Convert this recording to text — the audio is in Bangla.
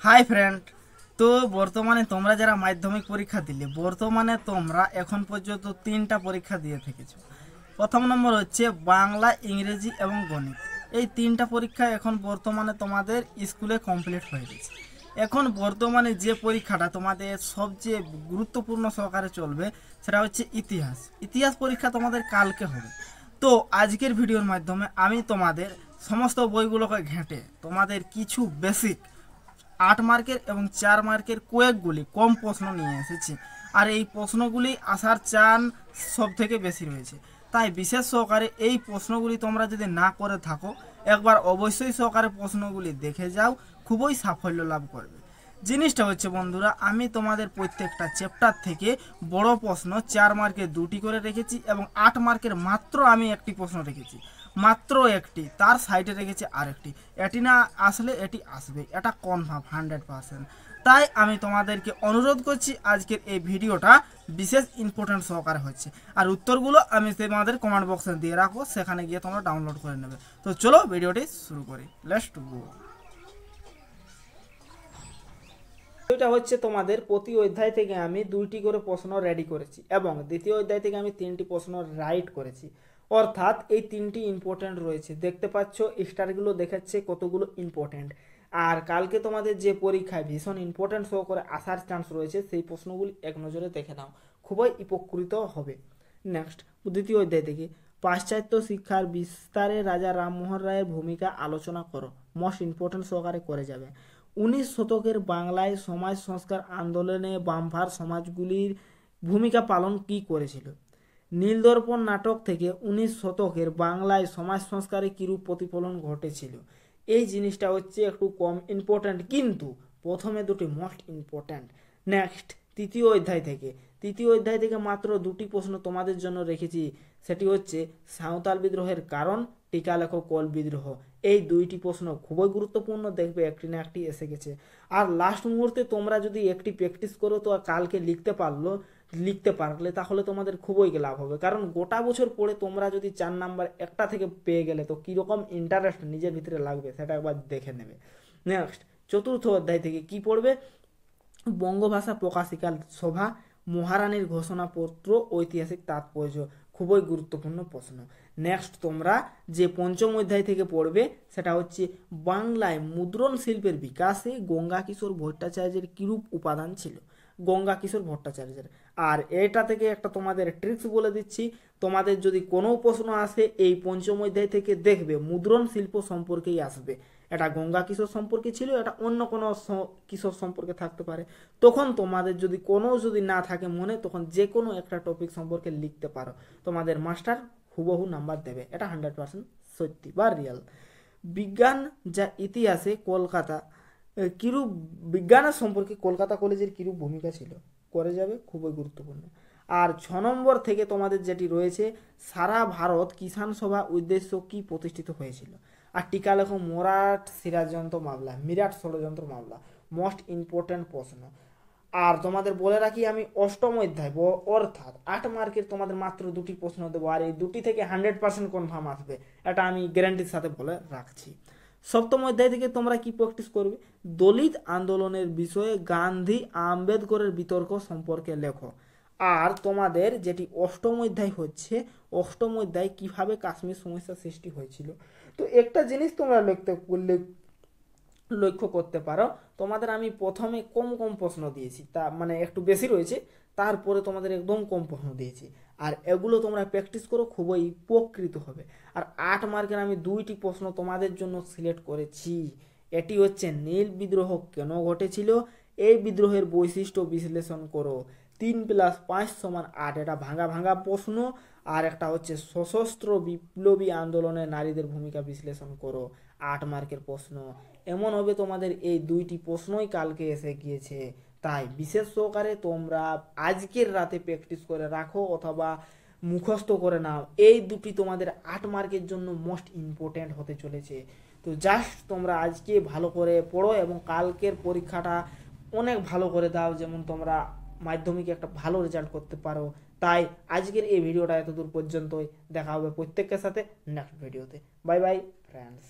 Hi friend. তো বর্তমানে তোমরা যারা মাধ্যমিক পরীক্ষা দিলে, বর্তমানে তোমরা এখন পর্যন্ত 3টা পরীক্ষা দিয়ে থেকেছো। প্রথম নম্বর হচ্ছে বাংলা, ইংরেজি এবং গণিত। এই 3টা পরীক্ষা এখন বর্তমানে তোমাদের স্কুলে কমপ্লিট হয়ে গেছে। এখন বর্তমানে যে পরীক্ষাটা তোমাদের সবচেয়ে গুরুত্বপূর্ণ সহকারে চলবে সেটা হচ্ছে ইতিহাস। ইতিহাস পরীক্ষা তোমাদের কালকে হবে। তো আজকের ভিডিওর মাধ্যমে আমি তোমাদের সমস্ত বইগুলোকে ঘেঁটে তোমাদের কিছু বেসিক 8 মার্কের এবং 4 মার্কের কয়েকগুলি কম প্রশ্ন নিয়ে এসেছি। আর এই প্রশ্নগুলি আসার চান সব থেকে বেশি রয়েছে। তাই বিশেষ সহকারে এই প্রশ্নগুলি তোমরা যদি না করে থাকো, একবার অবশ্যই সহকারে প্রশ্নগুলি দেখে যাও, খুবই সাফল্য লাভ করবে। জিনিসটা হচ্ছে বন্ধুরা, আমি তোমাদের প্রত্যেকটা চ্যাপ্টার থেকে বড় প্রশ্ন 4 মার্কের 2টি করে রেখেছি এবং 8 মার্কের মাত্র আমি একটি প্রশ্ন রেখেছি, মাত্র একটি, তার সাইডে রেখেছি আরেকটি। এটি না আসলে এটি আসবে, এটা কনফার্ম 100%। তাই আমি তোমাদেরকে অনুরোধ করছি, আজকের এই ভিডিওটা বিশেষ ইম্পর্টেন্ট সহকারে হচ্ছে। আর উত্তরগুলো আমি তোমাদের কমেন্ট বক্সে দিয়ে রাখবো, সেখানে গিয়ে তোমরা ডাউনলোড করে নেবে। তো চলো ভিডিওটি শুরু করি, লেটস গো। এটা হচ্ছে তোমাদের প্রতি অধ্যায় থেকে আমি 2টি করে প্রশ্ন রেডি করেছি এবং দ্বিতীয় অধ্যায় থেকে আমি 3টি প্রশ্ন রাইট করেছি। অর্থাৎ এই 3টি ইম্পর্টেন্ট রয়েছে, দেখতে পাচ্ছ স্টারগুলো দেখাচ্ছে কতগুলো ইম্পর্টেন্ট। আর কালকে তোমাদের যে পরীক্ষায় ভীষণ ইম্পর্টেন্ট শো করে আসার চান্স রয়েছে, সেই প্রশ্নগুলি এক নজরে দেখে নাও, খুবই উপকৃত হবে। নেক্সট, দ্বিতীয় অধ্যায় থেকে পাশ্চাত্য শিক্ষার বিস্তারে রাজা রামমোহন রায়ের ভূমিকা আলোচনা করো, মোস্ট ইম্পর্টেন্ট সহকারে করে যাবে। 19 শতকের বাংলায় সমাজ সংস্কার আন্দোলনে বামভার সমাজগুলির ভূমিকা পালন কি করেছিল। নীলদর্পণ নাটক থেকে 19 শতকের বাংলায় সমাজ সংস্কারে কিরূপ প্রতিফলন ঘটেছিল। এই জিনিসটা হচ্ছে একটু কম ইম্পর্ট্যান্ট, কিন্তু প্রথমে দুটি মোস্ট ইম্পর্ট্যান্ট। নেক্সট, তৃতীয় অধ্যায় থেকে মাত্র 2টি প্রশ্ন তোমাদের জন্য রেখেছি, সেটি হচ্ছে সাঁওতাল বিদ্রোহের কারণ, টিকা লেখো কোল বিদ্রোহ। এই 2টি প্রশ্ন খুবই গুরুত্বপূর্ণ, দেখবে একটি না একটি এসে গেছে। আর লাস্ট মুহূর্তে তোমরা যদি একটি প্র্যাকটিস করো তো কালকে লিখতে পারলে তাহলে তোমাদের খুবই লাভ হবে। কারণ গোটা বছর পড়ে তোমরা যদি 4 নাম্বার একটা থেকে পেয়ে গেলে তো কীরকম ইন্টারেস্ট নিজের ভিতরে লাগবে সেটা একবার দেখে নেবে। নেক্সট, চতুর্থ অধ্যায় থেকে কি পড়বে? বঙ্গভাষা প্রকাশিকা সভা, মহারানীর ঘোষণাপত্র, ঐতিহাসিক তাৎপর্য, খুবই গুরুত্বপূর্ণ প্রশ্ন। নেক্সট, তোমরা যে পঞ্চম অধ্যায় থেকে পড়বে সেটা হচ্ছে বাংলায় মুদ্রণ শিল্পের বিকাশে গঙ্গা কিশোর ভট্টাচার্যের কিরূপ উপাদান ছিল। গঙ্গা কিশোর ভট্টাচার্যের। আর এটা থেকে একটা তোমাদের ট্রিক্স বলে দিচ্ছি, তোমাদের যদি কোনো প্রশ্ন আসে এই পঞ্চম অধ্যায় থেকে, দেখবে মুদ্রণ শিল্প সম্পর্কেই আসবে। এটা গঙ্গা কিশোর সম্পর্কে ছিল, এটা অন্য কোনো কিশোর সম্পর্কে থাকতে পারে। তখন তোমাদের যদি না থাকে মনে, তখন যে কোনো একটা টপিক সম্পর্কে লিখতে পারো, তোমাদের মাস্টার হুবহু নাম্বার দেবে, এটা 100% সত্যি বা রিয়েল। বিজ্ঞান যা ইতিহাসে কলকাতা কিরূপ, বিজ্ঞানের সম্পর্কে কলকাতা কলেজের কিরূপ ভূমিকা ছিল, করে যাবে, খুবই গুরুত্বপূর্ণ। আর 6 নম্বর থেকে তোমাদের যেটি রয়েছে, সারা ভারত কিষাণ সভা উদ্দেশ্য কি প্রতিষ্ঠিত হয়েছিল। আর টিকা লেখো মিরাট ষড়যন্ত্র মামলা, মোস্ট ইম্পর্ট্যান্ট প্রশ্ন। আর তোমাদের বলে রাখি, আমি অষ্টম অধ্যায় অর্থাৎ 8 মার্কের তোমাদের মাত্র 2টি প্রশ্ন দেবো, আর এই 2টি থেকে 100% কনফার্ম আসবে, এটা আমি গ্যারান্টির সাথে বলে রাখছি। সপ্তম অধ্যায় থেকে তোমরা কি প্র্যাকটিস করবে? দলিত আন্দোলনের বিষয়ে গান্ধী আম্বেদকরের বিতর্ক সম্পর্কে লেখো। আর তোমাদের যেটি অষ্টম অধ্যায় হচ্ছে, অষ্টম অধ্যায় কিভাবে কাশ্মীর সমস্যা সৃষ্টি হয়েছিল। তো একটা জিনিস তোমরা লক্ষ্য করতে পারো, তোমাদের আমি প্রথমে কম কম প্রশ্ন দিয়েছি, তা মানে একটু বেশি রয়েছে, তারপরে তোমাদের একদম কম প্রশ্ন দিয়েছি। আর এগুলো তোমরা প্র্যাকটিস করো, খুবই উপকৃত হবে। আর 8 মার্কের আমি 2টি প্রশ্ন তোমাদের জন্য সিলেক্ট করেছি। এটি হচ্ছে নীল বিদ্রোহ কেন ঘটেছিল, এই বিদ্রোহের বৈশিষ্ট্য বিশ্লেষণ করো। 3+5=8, এটা ভাঙা ভাঙা প্রশ্ন। আর একটা হচ্ছে সশস্ত্র বিপ্লবী আন্দোলনে নারীদের ভূমিকা বিশ্লেষণ করো, 8 মার্কের প্রশ্ন। এমন হবে তোমাদের এই 2টি প্রশ্নই কালকে এসে গিয়েছে। তাই বিশেষ সহকারে তোমরা আজকের রাতে প্র্যাকটিস করে রাখো অথবা মুখস্থ করে নাও, এই 2টি তোমাদের 8 মার্কের জন্য মোস্ট ইম্পর্ট্যান্ট হতে চলেছে। তো জাস্ট তোমরা আজকে ভালো করে পড়ো এবং কালকের পরীক্ষাটা অনেক ভালো করে দাও, যেমন তোমরা মাধ্যমিকে একটা ভালো রেজাল্ট করতে পারো। তাই আজকের এই ভিডিওটা এতদূর পর্যন্তই, দেখা হবে প্রত্যেকের সাথে নেক্সট ভিডিওতে। Bye bye friends.